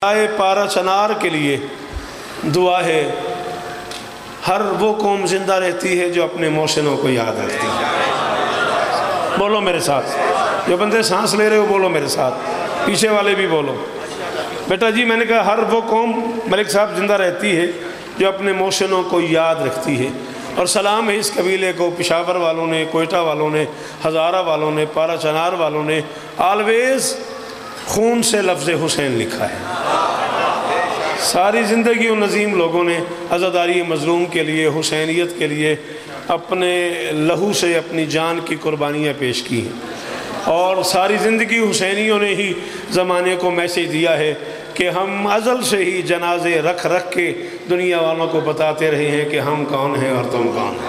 آئے پارا چنار کے لیے دعا ہے، ہر وہ قوم زندہ رہتی ہے جو اپنے محسنوں کو یاد رکھتی ہے۔ بولو میرے ساتھ، جو بندے سانس لے رہے ہو بولو میرے ساتھ، پیچھے والے بھی بولو۔ بیٹا جی میں نے کہا ہر وہ قوم ملک صاحب زندہ رہتی ہے جو اپنے محسنوں کو یاد رکھتی ہے، اور سلام ہے اس قبیلے کو پشاور والوں نے، کوئٹہ والوں نے، ہزارہ والوں نے، پارا چنار والوں نے آلویز خون سے لفظ حسین لکھا ہے۔ ساری زندگی ان عظیم لوگوں نے عزاداری مظلوم کے لیے، حسینیت کے لیے اپنے لہو سے اپنی جان کی قربانیاں پیش کی ہیں، اور ساری زندگی حسینیوں نے ہی زمانے کو میسیج دیا ہے کہ ہم ازل سے ہی جنازے رکھ رکھ کے دنیا والوں کو بتاتے رہے ہیں کہ ہم کون ہیں اور تم کون ہیں۔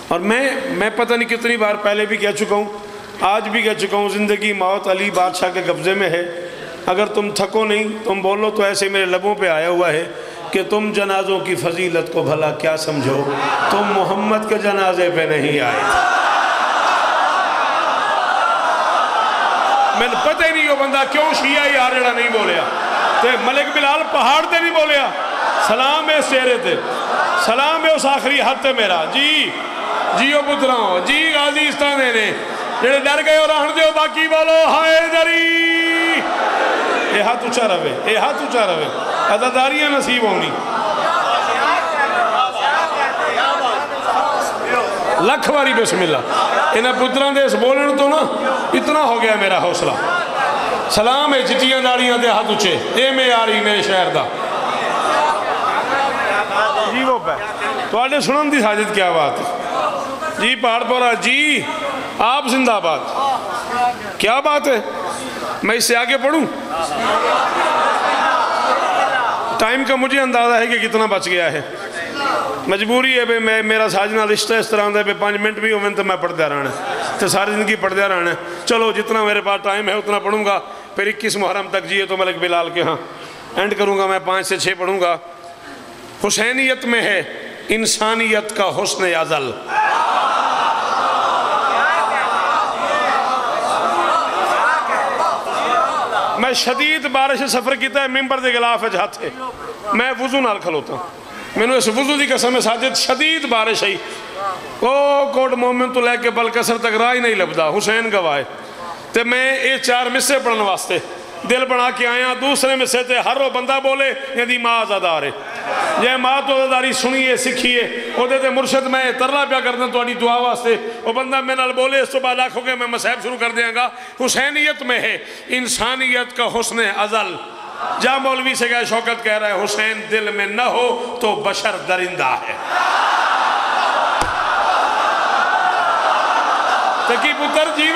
اور میں پتہ نہیں کتنی بار پہلے بھی کہہ چکا ہوں، آج بھی کہہ چکا ہوں، زندگی موت علی بادشاہ کے قبضے میں ہے۔ اگر تم تھکو نہیں، تم بولو تو ایسے میرے لبوں پہ آیا ہوا ہے کہ تم جنازوں کی فضیلت کو بھلا کیا سمجھو، تم محمد کے جنازے پہ نہیں آئے تھے۔ میں نے پتہ ہی نہیں وہ بندہ کیوں شیعہ آرڑا نہیں بولیا، تے ملک بلال پہاڑ تے نہیں بولیا، سلام ہے اس چہرے تے، سلام ہے اس آخری حد تے میرا، جیو پتراؤں، جی غازی استانے نے جڑے ڈر گئے اور رہن دیو، باقی بولو حیدری۔ اے ہاتھ اچھا روے، اے ہاتھ اچھا روے، عزاداریاں نصیب ہونی۔ لکھ واری بسم اللہ۔ انہاں پتران دے اس بولن تو نا اتنا ہو گیا میرا حوصلہ۔ سلام ہے چٹیاں داڑیاں دے ہاتھ اچھے، اے میں آری میرے شہر دا۔ جی وہ پہ تو آڑے سنن دی ساجد کیا بات ہے؟ جی پہاڑ پورا جی آپ زندہ بات، کیا بات ہے؟ میں اس سے آگے پڑھوں؟ ٹائم کا مجھے اندازہ ہے کہ کتنا بچ گیا ہے، مجبوری ہے بے میرا ساجنا رشتہ اس طرح ہے بے 5 منٹ بھی ہوئے تو میں پڑھ دیا رہنا ہے، تو ساری زندگی پڑھ دیا رہنا ہے۔ چلو جتنا میرے پاس ٹائم ہے اتنا پڑھوں گا، پھر 21 محرم تک جیے تو ملک بلال کے ہاں اینڈ کروں گا، میں 5 سے 6 پڑھوں گا۔ حسینیت میں ہے انسانیت کا حسن ازل۔ میں شدید بارش سفر کیتا ہے، ممبر دے گلاف ہے جاتے میں وضو نال کھلوتا ہوں، میں نے اس وضو دی قسم ہے ساجد شدید بارش ہے، کوٹ مومن تو لے کے بلکسر تک راہ ہی نہیں لبدا، حسین گواہ تے میں یہ 4 مصرے پڑھنے واسطے دل بنا کے آیا۔ دوسرے مصرے تے ہر وہ بندہ بولے یعنی ماں عزادار ہے، یہ ماں تو عزاداری سنیے سکھیے، او دے تے مرشد میں ترلا پیا کرنا تو اڈی دعا واسطے، وہ بندہ میں نال بولے اس تو بعد آنکھوں کے میں مسائب شروع کر دیا گا۔ حسینیت میں ہے انسانیت کا حسن ازل۔ جا مولوی سے گئے شوکت کہہ رہا ہے حسین دل میں نہ ہو تو بشر درندہ ہے۔ تکی پتر جی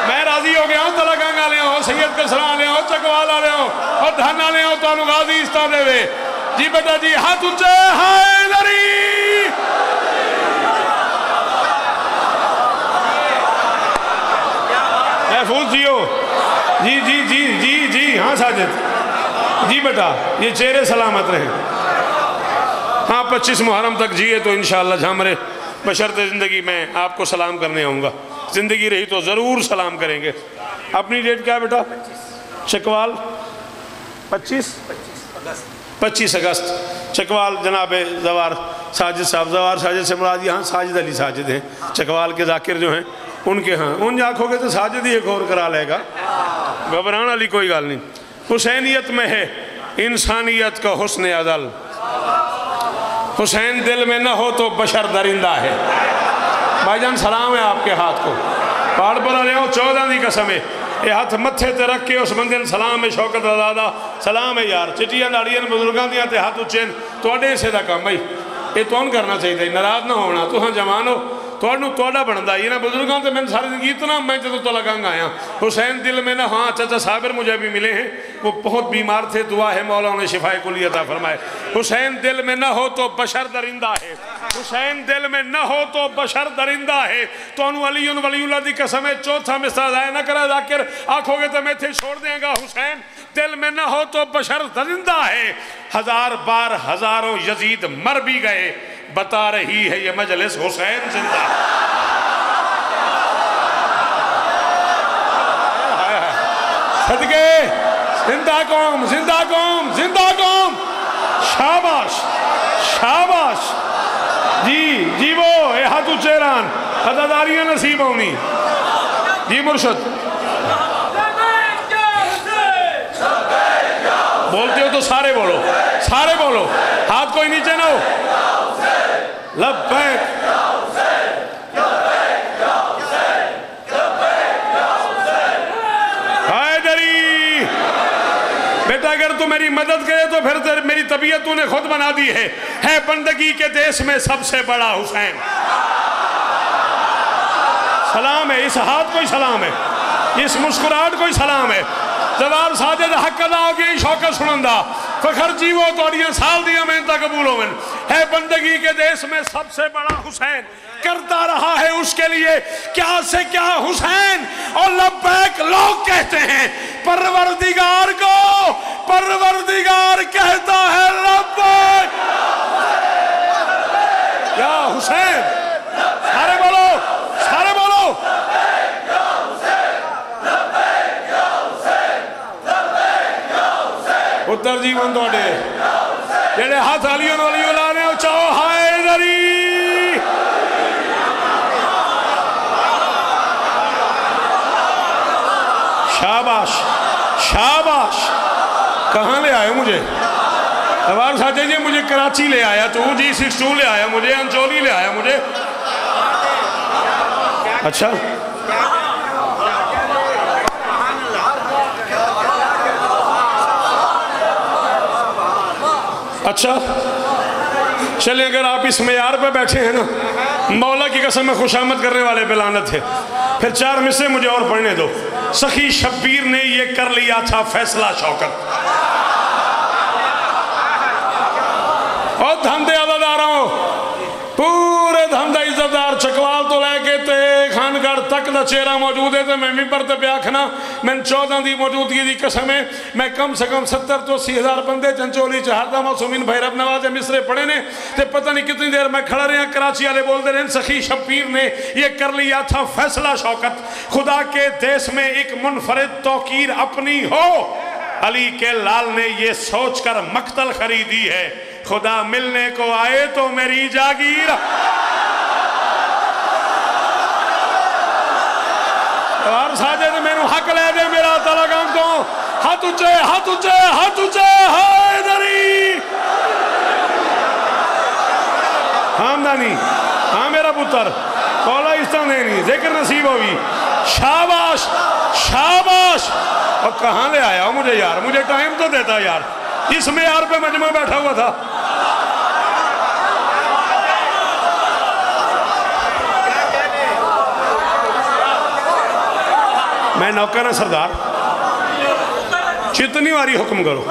میں راضی ہو گیا ہوں، تلگنگ آلے ہوں، سید کسرا آلے ہوں، چکوال آلے ہوں، اور دھن آلے ہوں، تو انہوں غازی استا دے وے۔ جی بیٹا جی ہاتھ اچھے حیدری۔ محفوظ جیو، جی ہاں ساجد جی بیٹا یہ چہرے سلامت رہے، ہاں 25 محرم تک جیے تو انشاءاللہ جھامرے بشرط زندگی میں آپ کو سلام کرنے آؤں گا، زندگی رہی تو ضرور سلام کریں گے۔ اپنی ڈیٹ کیا ہے بیٹا؟ چکوال 25 اگست چکوال جناب زوار ساجد صاحب، زوار ساجد سے مراد یہاں ساجد علی ساجد ہیں، چکوال کے ذاکر جو ہیں ان کے ہاں، ان جاکھو گے تو ساجد ہی ایک اور کرا لے گا، گھبران علی کوئی گال نہیں۔ حسینیت میں ہے انسانیت کا حسن ازل۔ حسین دل میں نہ ہو تو بشر درندہ ہے۔ بھائی جان سلام ہے آپ کے ہاتھ کو، پہاڑ پر آلے ہو 14 دی قسم ہے، یہ ہاتھ متھے تے رکھ کے اس بندے سلام ہے شوکت رضادہ، سلام ہے یار چٹیاں ڈاڑیاں بزرگاں دیا تے ہاتھ اچھین تو اڈے سے دا کام بھائی یہ تو ان کرنا چاہیے تھا، ناراض نہ ہونا، تو ہاں جوان ہو تو انہوں توڑا بڑھندا یہ نا بزرگاں تے میں ساری زندگی اتنا میں جدو تو لگاں گا آیا۔ حسین دل میں نہ، ہاں چچا صابر مجھے بھی ملے ہیں، وہ بہت بیمار تھے، دعا ہے مولا انہیں شفائے کلی عطا فرمائے۔ حسین دل میں نہ ہو تو بشر درندہ ہے، حسین دل میں نہ ہو تو بشر درندہ ہے۔ تو انہوں علی ولی اللہ دی قسم ہے چوتھا مصرع ضائع نہ کرا ذاکر، آنکھوں گے تو میں تھے چھوڑ دیں گا۔ حسین دل میں نہ ہو تو بشر درندہ ہے، 1000 بار ہزاروں یزید مر بھی گئے، بتا رہی ہے یہ مجلس حسین زندہ۔ صدقے زندہ قوم زندہ قوم زندہ قوم شاباش شاباش جی وہ ہاتھو چیران عدداریاں نصیب ہونی جی مرشد بولتے ہو تو سارے بولو ہاتھ کوئی نیچے نہ ہو لبیک حیدری بیٹا اگر تو میری مدد کرے تو پھر میری طبیعت تو نے خود بنا دی ہے بندگی کے دیس میں سب سے بڑا حسین سلام ہے اس ہاتھ کوئی سلام ہے اس مسکراہٹ کوئی سلام ہے زوار ساجد حق ادا ہو گئی شوکت سنندہ فخر جیوہ توڑیاں سال دیا میں انتا قبول ہوئن ہے بندگی کے دیس میں سب سے بڑا حسین کرتا رہا ہے اس کے لیے کیا سے کیا حسین اور لبیک لوگ کہتے ہیں پروردگار کو پروردگار کہتا ہے لبیک یا حسین سارے بولو اتر جیون دوڑے جیڑے ہاتھ علیون علی اللہ نے چاہو حیدری شاباش شاباش کہاں لے آئے مجھے دوار ساتھے جی مجھے کراچی لے آیا تو جی 62 لے آیا مجھے انچولی لے آیا مجھے اچھا اچھا چلیں اگر آپ اس معیار پہ بیٹھے ہیں نا مولا کی قسم میں خوش آمد کرنے والے پہ لعنت ہے پھر 4 مصرے مجھے اور پڑھنے دو سخی شبیر نے یہ کر لیا تھا فیصلہ شوکت اور دھندے عدداروں پورے دھندہ عزتدار چکوال تو لے کے تے خانگڑ تک دا چہرہ موجود ہے میں ممبر تے پہ آکھنا میں 14 دی موجودگی دی قسم ہے میں کم سے کم 70 تو 80 ہزار بندے چنچولی چہاردہ موسومین بھیرب نواز مصرے پڑھے نے تے پتہ نہیں کتنی دیر میں کھڑا رہے ہیں کراچی والے بول دے رہے ہیں سخی شبیر نے یہ کر لیا تھا فیصلہ شوکت خدا کے دیس میں ایک منفرد توقیر اپنی ہو علی کے لال نے یہ سوچ کر مقتل خریدی ہے خدا ملنے کو آئے تو میری جاگیر اور ساجد میں نو حق لے دے میرا تلگان کو ہاتھ اچھے حیدری حامدانی ہاں میرا پتر کولا اس طرح دینی ذکر نصیب ہوئی شاباش شاباش اور کہاں لے آیا مجھے یار مجھے ٹائم تو دیتا یار اس میں یار پہ مجمع بیٹھا ہوا تھا میں نوکر سردار جتنی واری حکم کرو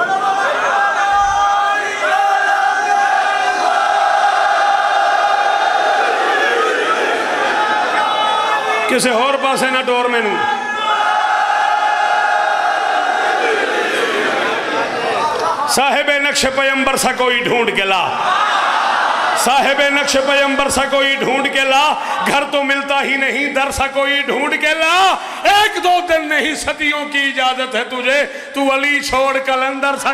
کسے اور پاسے نہ ڈور میں نوں صاحب نقش پیمبر سا کوئی ڈھونڈ کے لا صاحب نقش پیمبر سا کوئی ڈھونڈ کے لا گھر تو ملتا ہی نہیں در سا کوئی ڈھونڈ کے لا 1-2 دن نہیں صدیوں کی اجازت ہے تجھے تو علی چھوڑ کلندر سا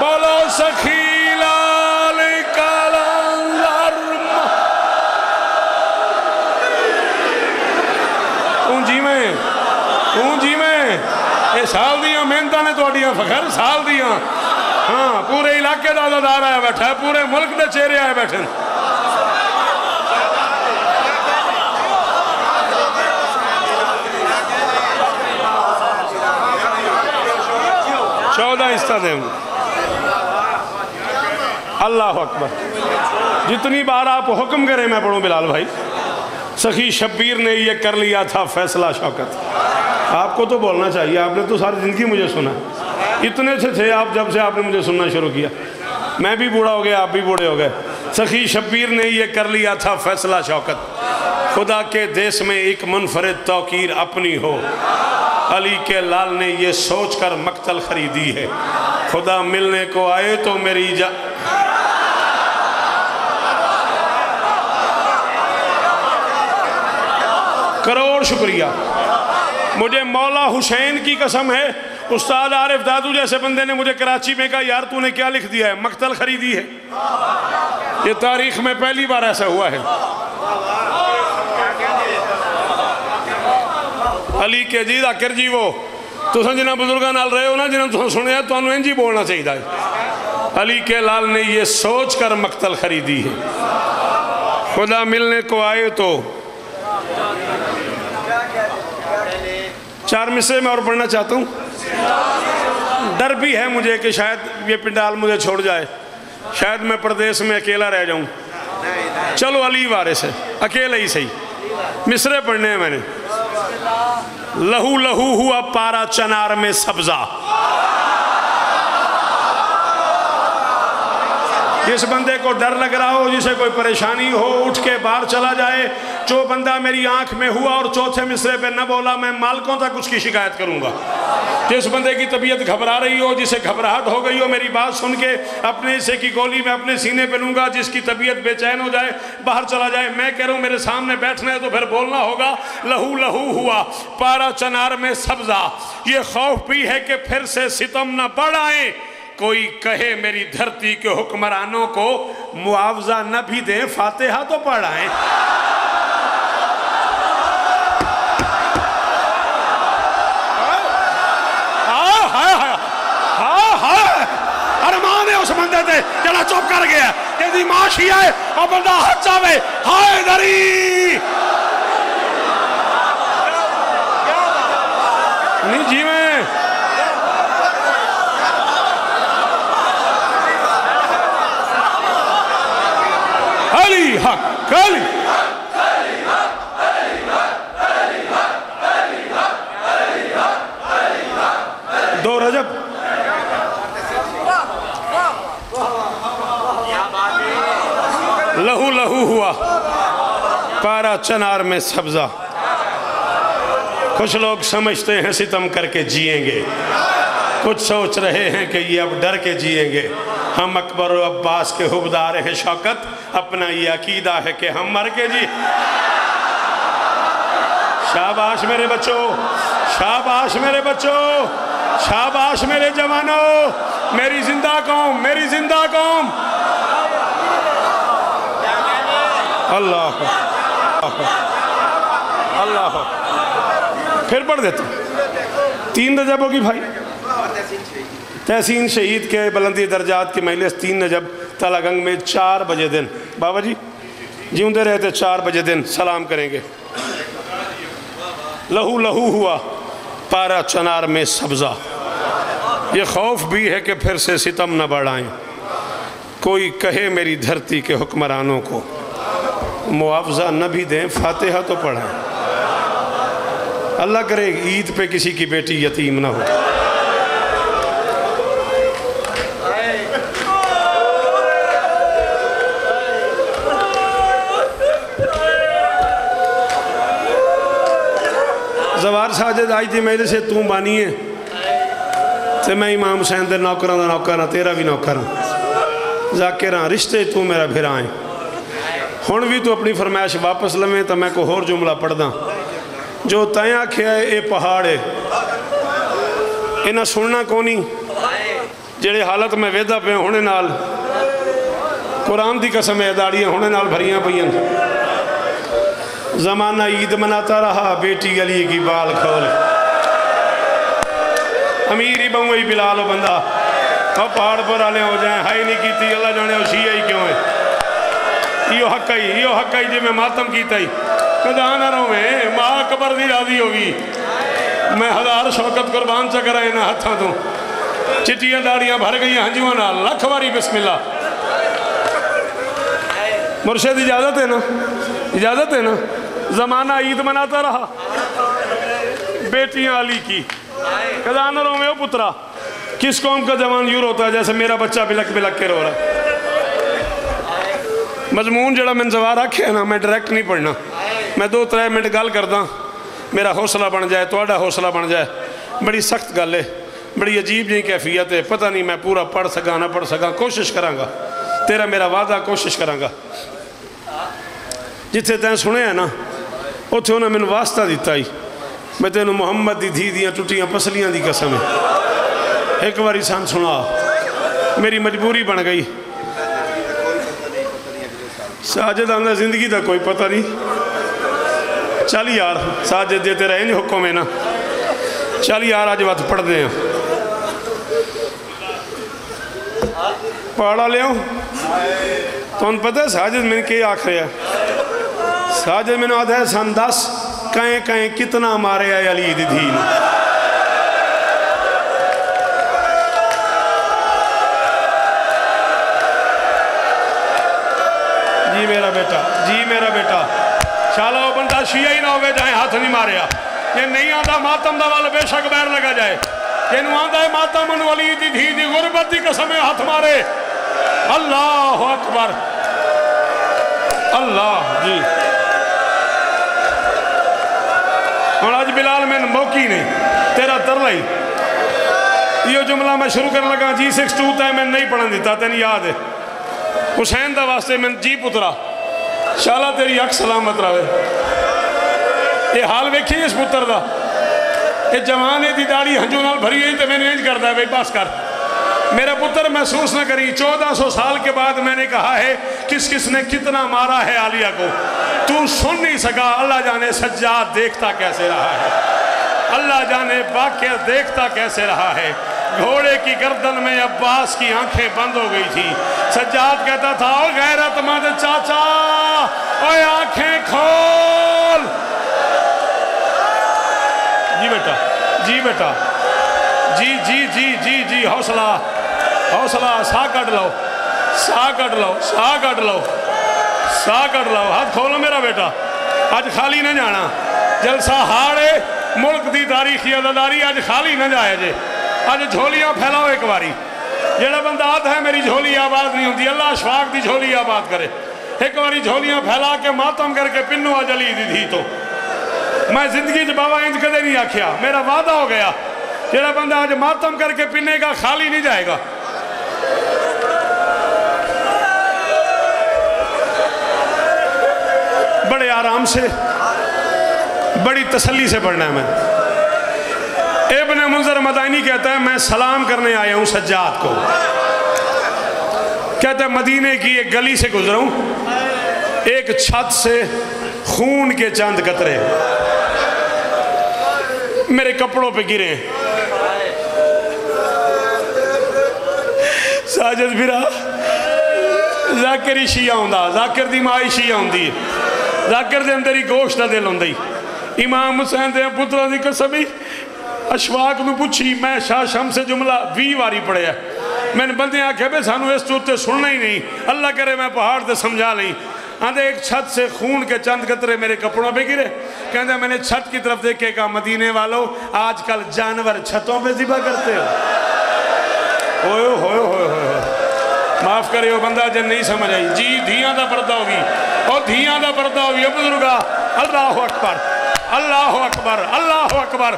بولو سخی لال کلندر اونجی میں اے سال دیاں محنتاں نے توڑیاں فخر سال دیاں ہاں پورے علاقے دا عددار آیا بیٹھا ہے پورے ملک دے چہرے آئے بیٹھے ہیں 14 حصہ دیں اللہ اکبر جتنی بار آپ حکم کریں میں پڑھوں بلال بھائی سخی شبیر نے یہ کر لیا تھا فیصلہ شوکت آپ کو تو بولنا چاہیے آپ نے تو ساری زندگی مجھے سنا اتنے سے تھے آپ جب سے آپ نے مجھے سننا شروع کیا میں بھی بوڑھا ہو گیا آپ بھی بوڑھے ہو گئے سخی شبیر نے یہ کر لیا تھا فیصلہ شوکت خدا کے دیس میں ایک منفرد توقیر اپنی ہو علی کے لال نے یہ سوچ کر مقتل خریدی ہے خدا ملنے کو آئے تو میری کروڑ شکریہ مجھے مولا حسین کی قسم ہے، استاد عارف دادو جیسے بندے نے مجھے کراچی میں کہا یار تو نے کیا لکھ دیا ہے؟ مقتل خریدی ہے۔ یہ تاریخ میں پہلی بار ایسا ہوا ہے۔ علی کے جی ذاکر جی وہ تو جنہ بزرگاں نال رہے ہو نا، جنہ تو سنے تو انہوں انجی بولنا چاہیے ہے۔ علی کے لال نے یہ سوچ کر مقتل خریدی ہے، خدا ملنے کو آئے تو 4 مصرے میں اور پڑھنا چاہتا ہوں۔ ڈر بھی ہے مجھے کہ شاید یہ پنڈال مجھے چھوڑ جائے، شاید میں پردیس میں اکیلا رہ جاؤں۔ چلو علی وارث ہے، اکیلا ہی صحیح۔ مصرے پڑھنے ہیں میں نے۔ لہو لہو ہوا پارا چنار میں سبزہ، جس بندے کو ڈر لگ رہا ہو، جسے کوئی پریشانی ہو، اٹھ کے باہر چلا جائے۔ جو بندہ میری آنکھ میں ہوا اور چوتھے مصرے پہ نہ بولا، میں مالکوں تک اس کی شکایت کروں گا۔ جس بندے کی طبیعت گھبرا رہی ہو، جسے گھبراہٹ ہو گئی ہو، میری بات سن کے اپنے حصے کی گولی میں اپنے سینے پہ لوں گا۔ جس کی طبیعت بے چین ہو جائے، باہر چلا جائے۔ میں کہہ رہا ہوں میرے سامنے بیٹھنا ہے تو پھر بولنا ہوگا لہو لہو ہوا پارا چنار میں سبزہ۔ یہ خوف بھی ہے کہ پھر سے ستم نہ بڑھ آئیں، کوئی کہے میری دھرتی کے حکمرانوں کو معاوضہ نہ بھی دیں، فاتحہ تو پڑھ آئیں۔ ارمان ہے اس بندے تے جڑا چپ کر گیا کہ دی معاشی آئے اور بندہ ہاتھ چاہے ہائے دری نہیں جی میں علی حق علی دو رجب لہو لہو ہوا پارا چنار میں سبزہ۔ کچھ لوگ سمجھتے ہیں ستم کر کے جئیں گے، کچھ سوچ رہے ہیں کہ یہ اب ڈر کے جئیں گے۔ ہم اکبر و عباس کے حبدار ہیں شوکت، اپنا یہ عقیدہ ہے کہ ہم مر کے جی۔ شاباش میرے بچوں، شاباش میرے بچوں، شاباش میرے جوانوں، میری زندہ قوم، میری زندہ قوم۔ اللہ اللہ پھر پڑھ دیتا ہوں۔ 3 رجب ہوگی بھائی، تحسین شہید کے بلندی درجات کی مجلس 3 رجب تالا گنگ میں 4 بجے دن۔ بابا جی جیوندے رہتے 4 بجے دن سلام کریں گے۔ لہو لہو ہوا پارا چنار میں سبزہ، یہ خوف بھی ہے کہ پھر سے ستم نہ بڑھائیں، کوئی کہے میری دھرتی کے حکمرانوں کو معاوضہ نہ بھی دیں، فاتحہ تو پڑھائیں۔ اللہ کرے عید پہ کسی کی بیٹی یتیم نہ ہو۔ زوار ساجد آئی تھی میرے سے توں بانی ہے تے میں امام حسین دے نوکران دا نوکران، تیرا بھی نوکران، ذاکران رشتے تو میرا پھر آئیں۔ ہون بھی تو اپنی فرمائش واپس لمیں تو میں کو اور جملہ پڑھ داں۔ جو تیاں کھیا ہے اے پہاڑے، انہاں سننا کونی جڑے حالت میں ویدہ پہ ہونے نال قرآن دی قسم ہے داڑیاں ہونے نال بھریاں پئیاں۔ زمانہ عید مناتا رہا بیٹی علی کی بال کھول، امیری بہوئی بلال و بندہ اور پہاڑ پر آلے ہو جائیں، ہائی نہیں کیتی اللہ جانے ہو شیعہ ہی کیوں ہے۔ یہ حق ہے جی میں ماتم کیتا ہی کدانا رو میں ماں قبر دی راضی ہوگی، میں 1000 شوکت قربان چکر آئے نا ہتھاں تو چٹیاں داڑیاں بھر گئی ہنجوان نال، لکھ واری بسم اللہ۔ مرشد اجازت ہے نا، اجازت ہے نا۔ زمانہ عید مناتا رہا بیٹیاں علی کی کدانا رو میں او پترا، کس قوم کا جوان یوں روتا ہے جیسے میرا بچہ بلک بلک کے رو رہا ہے۔ مضمون جڑا میں زوار آکھے ہے نا میں ڈائریکٹ نہیں پڑھنا، میں 2-3 منٹ گل کرداں میرا حوصلہ بن جائے توڑا حوصلہ بن جائے۔ بڑی سخت گل ہے، بڑی عجیب جی کیفیت ہے، پتہ نہیں میں پورا پڑھ سکا نہ پڑھ سکا، کوشش کروں گا، تیرا میرا وعدہ کوشش کروں گا۔ جتھے تین سنے ہیں نا اتھے انہیں میں واسطہ دیتا ہی میں تینوں محمد دی دھی دیاں ٹوٹیاں پسلیاں دی قسم ہے ایک باری سان سنا میری مجبوری بن گئی ساجد آندہ زندگی دا کوئی پتہ نہیں چل یار ساجد دیتے رہے نہیں حکم ہے نا چل یار آج بات پڑھ دیں پڑھا لے ہوں تو ان پتہ ہے ساجد میں نے کیا آخر ہے ساجد میں نے آدھا ہے سن 10 کہیں کہیں کتنا مارے آئے علی دی دھین جی میرا بیٹا شالا وہ بندہ شیعہ ہی نہ ہوئے جائیں ہاتھ نہیں ماریا یہ نہیں آدھا ماتم دا والا بے شک بیر لگا جائے یہ نو آدھا ہے ماتم ان علی دی دھی دی غربت دی قسم ہاتھ مارے اللہ اکبر اللہ جی اور آج بلال میں موقع نہیں تیرا تر لئی یہ جملہ میں شروع کرنے لگا G62 تا میں نہیں پڑھن دیتا تینی یاد ہے حسین دا واسطے میں جی پترا شالا تیری اک سلامت رہے یہ حال ویکھی اس پتر دا یہ جوانے دی داڑی ہنجو نال بھری ہے تو میں نے انج کرتا ہے بھائی پاس کر میرا پتر محسوس نہ کری 1400 سال کے بعد میں نے کہا ہے کس کس نے کتنا مارا ہے عالیہ کو تو سن نہیں سکا اللہ جانے سجاد دیکھتا کیسے رہا ہے اللہ جانے باقیہ دیکھتا کیسے رہا ہے گھوڑے کی گردن میں عباس کی آنکھیں بند ہو گئی تھی سجاد کہتا تھا او غیرت مند چاچا اوے آنکھیں کھول جی بیٹا جی حوصلہ سا کٹ لو ہاتھ کھولو میرا بیٹا آج خالی نہ جانا جلسہ ہاڑے ملک دی تاریخی عدداری آج خالی نہ جائے جے آج جھولیاں پھیلاؤ ایک باری جیڑا بندہ آتا ہے میری جھولی آباد نہیں ہوتی اللہ اشفاق دی جھولی آباد کرے ایک باری جھولیاں پھیلا کے ماتم کر کے پنو آج علی دی تھی تو میں زندگی جو بابا انج کدے نہیں آکھیا میرا وعدہ ہو گیا جیڑا بندہ آج ماتم کر کے پنے گا خالی نہیں جائے گا بڑے آرام سے بڑی تسلی سے پڑھنا ہے میں ابن منذر مدائنی کہتا ہے میں سلام کرنے آیا ہوں سجاد کو کہتا ہے مدینے کی ایک گلی سے گزرا ہوں ایک چھت سے خون کے چند قطرے میرے کپڑوں پہ گرے ساجد بھرا ذاکر ہی شیعہ ہوندہ ذاکر دی مائی شیعہ ہوندی ذاکر دے اندر ہی گوشت دل ہوندی امام حسین دے پترہ دی قسمی اشواق میں پوچھی میں شاہ شم سے جملہ 20 واری پڑھے ہیں میں نے بندے آنکھے بے سانو اس چوتے سننا ہی نہیں اللہ کرے میں پہاڑ دے سمجھا نہیں آندھے ایک چھت سے خون کے چند قطرے میرے کپڑوں پہ گرے کہندے میں نے چھت کی طرف دیکھے کہا مدینے والوں آج کل جانور چھتوں پہ ذبح کرتے ہو ہوئے معاف کرے ہو بندہ جن نہیں سمجھ آئی جی دھیاں دا پردہ ہوگی اور دھیاں دا پردہ ہوگی بزرگا اللہ اکبر اللہ اکبر اللہ اکبر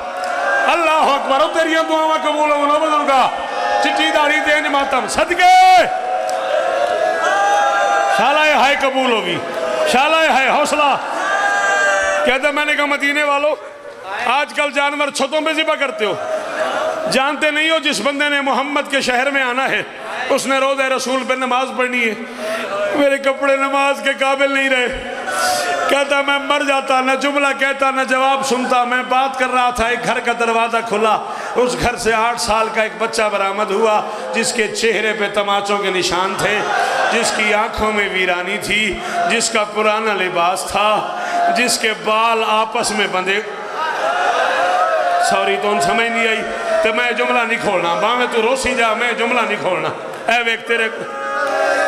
اللہ اکبر اور تیریاں دعاواں قبول ہونا بزرگا چٹی داری دین ماتم صدقے شالہ ہائے قبول ہوگی شالہ ہائے حوصلہ کہتا میں نے کہا مدینے والوں آج کل جانور چھتوں پہ ذبح کرتے ہو جانتے نہیں ہو جس بندے نے محمد کے شہر میں آنا ہے اس نے روضہ رسول پہ نماز پڑھنی ہے میرے کپڑے نماز کے قابل نہیں رہے کہتا میں مر جاتا نہ جملہ کہتا نہ جواب سنتا میں بات کر رہا تھا ایک گھر کا دروازہ کھلا اس گھر سے 8 سال کا ایک بچہ برآمد ہوا جس کے چہرے پہ تماچوں کے نشان تھے جس کی آنکھوں میں ویرانی تھی جس کا پرانا لباس تھا جس کے بال آپس میں بندھے سوری تو ان سمجھ نہیں آئی تو میں جملہ نہیں کھولنا باں میں تو روسی جا میں جملہ نہیں کھولنا اے ویک تیرے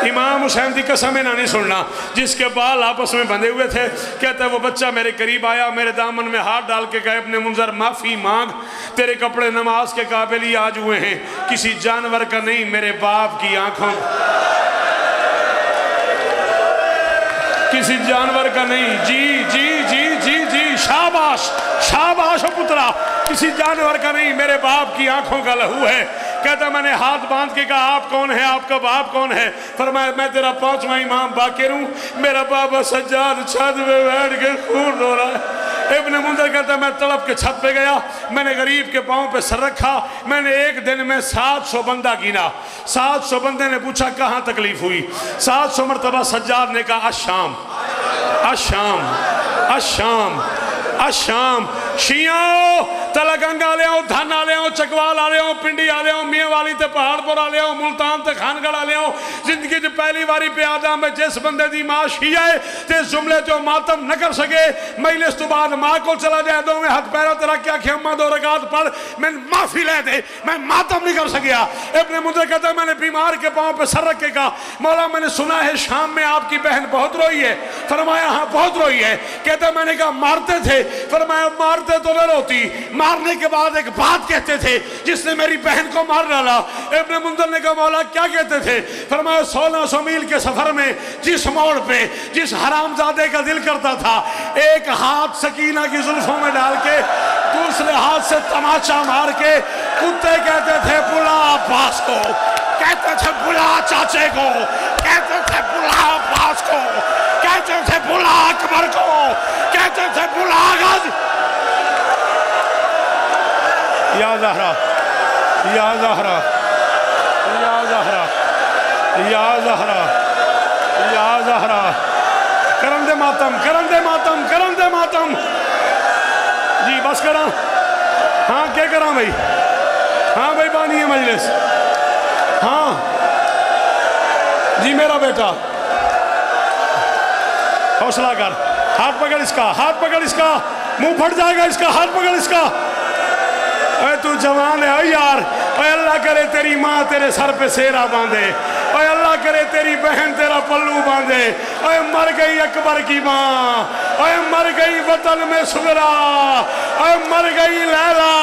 امام حسین دی قسم نہ نہیں سننا جس کے بال آپس میں بندھے ہوئے تھے کہتا ہے وہ بچہ میرے قریب آیا میرے دامن میں ہاتھ ڈال کے کہا ابن منذر معافی مانگ تیرے کپڑے نماز کے قابل ہی آج ہوئے ہیں کسی جانور کا نہیں میرے باپ کی آنکھوں کسی جانور کا نہیں جی جی جی جی جی شاباش شاباش پترا کسی جانور کا نہیں میرے باپ کی آنکھوں کا لہو ہے کہتا میں نے ہاتھ باندھ کے کہا آپ کون ہے آپ کا باپ کون ہے فرمایا میں تیرا 5واں امام باقر ہوں میرا بابا سجاد چھت میں بیٹھ کے خون رو رہا ہے ابن منذر کہتا ہے میں تڑپ کے چھت پہ گیا, میں نے غریب کے پاؤں پہ سر رکھا, میں نے ایک دن میں 700 بندہ گینا. 700 بندے نے پوچھا کہاں تکلیف ہوئی؟ 700 مرتبہ سجاد نے کہا الشام الشام الشام الشام. شیعوں تلگنگ آ لے آؤ, دھن آ لے آؤ, چکوال آ لے آؤ, پنڈی آ لے آؤ, میاں والی تے پہاڑ پر آ لے آؤ, ملتان تے خانگڑ آ لے آؤ. زندگی جو پہلی باری پہ آدھا میں جس بندے دی ماں شیعہ ہے تے جملے جو ماتم نہ کر سکے, مجلس تو بعد ماں کو چلا جائے دو میں ہاتھ پیرا تیرا کیا کہ اماں 2 رکعت پڑھ, میں معافی لے دے, میں ماتم نہیں کر سکیا. ابن منذر کہتا ہے میں نے بیمار کے پاؤں پہ سر رکھ کے کہا مولا میں نے سنا ہے شام میں آپ کی بہن بہت روئی ہے. فرمایا ہاں بہت روئی ہے. کہتا ہے میں نے کہا مارتے تھے؟ فرمایا مارتے تو نہ روتی, مارنے کے بعد ایک بات کہتے تھے جس نے میری بہن کو مار ڈالا. ابن منذر نے کہا مولا کیا کہتے تھے؟ فرمایا 1600 میل کے سفر میں جس موڑ پہ جس حرامزادے کا دل کرتا تھا ایک ہاتھ سکینہ کی زلفوں میں ڈال کے دوسرے ہاتھ سے تماچا مار کے, کتے کہتے تھے بلا عباس کو, کہتے تھے بلا چاچے کو, کہتے تھے بلا عباس کو, کہتے تھے بلا اکبر کو, کہتے تھے بلا غز. یا زہرا یا زہرا یا زہرا یا زہرا یا زہرا. کرن دے ماتم, کرن دے ماتم, کرن دے ماتم. جی بس کرا, ہاں کیا کرا بھائی؟ ہاں بھائی بانی ہے مجلس. ہاں جی میرا بیٹا حوصلہ کر, ہاتھ پکڑ اس کا, ہاتھ پکڑ اس کا, منہ پھٹ جائے گا اس کا, ہاتھ پکڑ اس کا. اے تو جوان ہے, اے یار, اے اللہ کرے تیری ماں تیرے سر پہ سیرا باندھے, اے اللہ کرے تیری بہن تیرا پلو باندھے. اے مر گئی اکبر کی ماں, اے مر گئی وطن میں سغرا, اے مر گئی لیلا,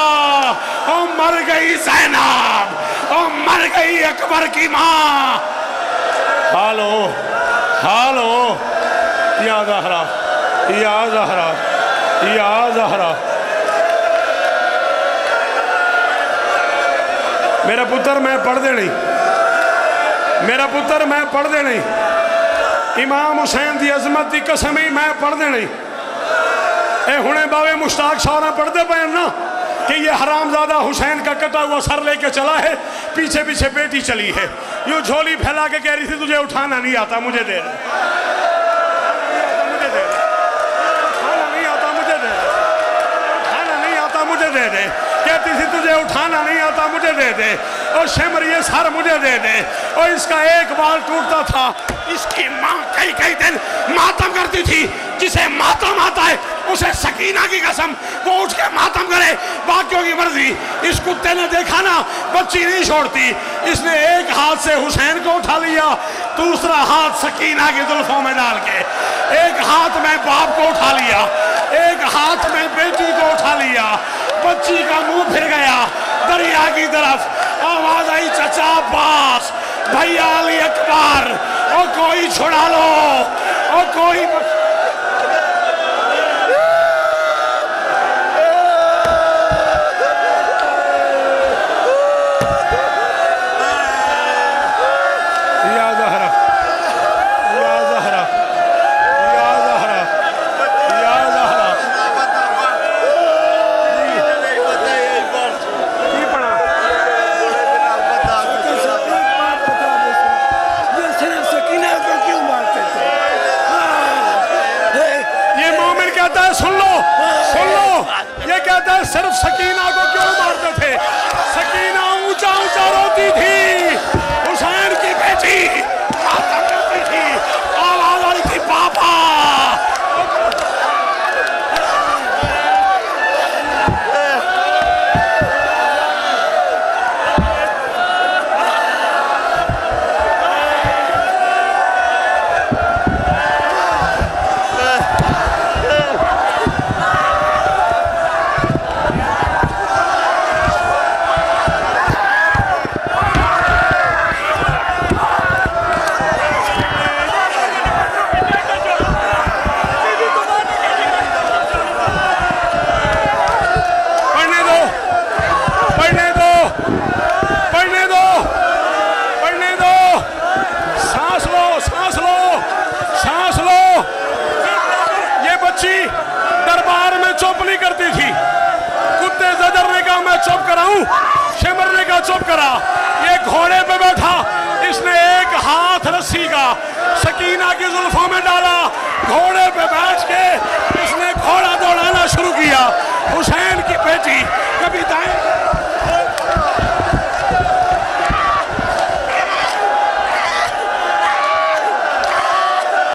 اے مر گئی زینب, اے مر گئی اکبر کی ماں. ہالو ہالو یا زہرا یا زہرا یا زہرا. میرا پتر میں پڑھ دے نہیں, میرا پتر میں پڑھ دے نہیں, امام حسین دی عظمت دی قسم ہی میں پڑھ دے نہیں. اے ہنے باوے مشتاق شاورہ پڑھ دے پہن نا کہ یہ حرامزادہ حسین کا کٹا ہوا سر لے کے چلا ہے, پیچھے پیچھے بیٹی چلی ہے, یوں جھولی پھیلا کے کہہ رہی تھی تجھے اٹھانا نہیں آتا مجھے دے دے, مجھے دے دے. کہتی تھی تجھے اٹھانا نہیں آتا مجھے دے دے, اور شمر یہ سر مجھے دے دے. اور اس کا ایک بال ٹوٹتا تھا, اس کی ماں کئی کئی دن ماتم کرتی تھی. جسے ماتم آتا ہے اسے سکینہ کی قسم وہ اٹھ کے ماتم کرے, باقیوں کی مرضی. اس کتے نے دیکھا نا بچی نہیں چھوڑتی, اس نے ایک ہاتھ سے حسین کو اٹھا لیا, دوسرا ہاتھ سکینہ کی زلفوں میں ڈال کے, ایک ہاتھ میں باپ کو اٹھا لیا, ایک ہاتھ میں بیٹی کو اٹھا لیا. بچی کا منہ پھر گیا دریا کی طرف, آواز آئی چچا عباس, بھیا علی اکبر, اور کوئی چھڑا لو, اور کوئی شمرنے کا چپ کرا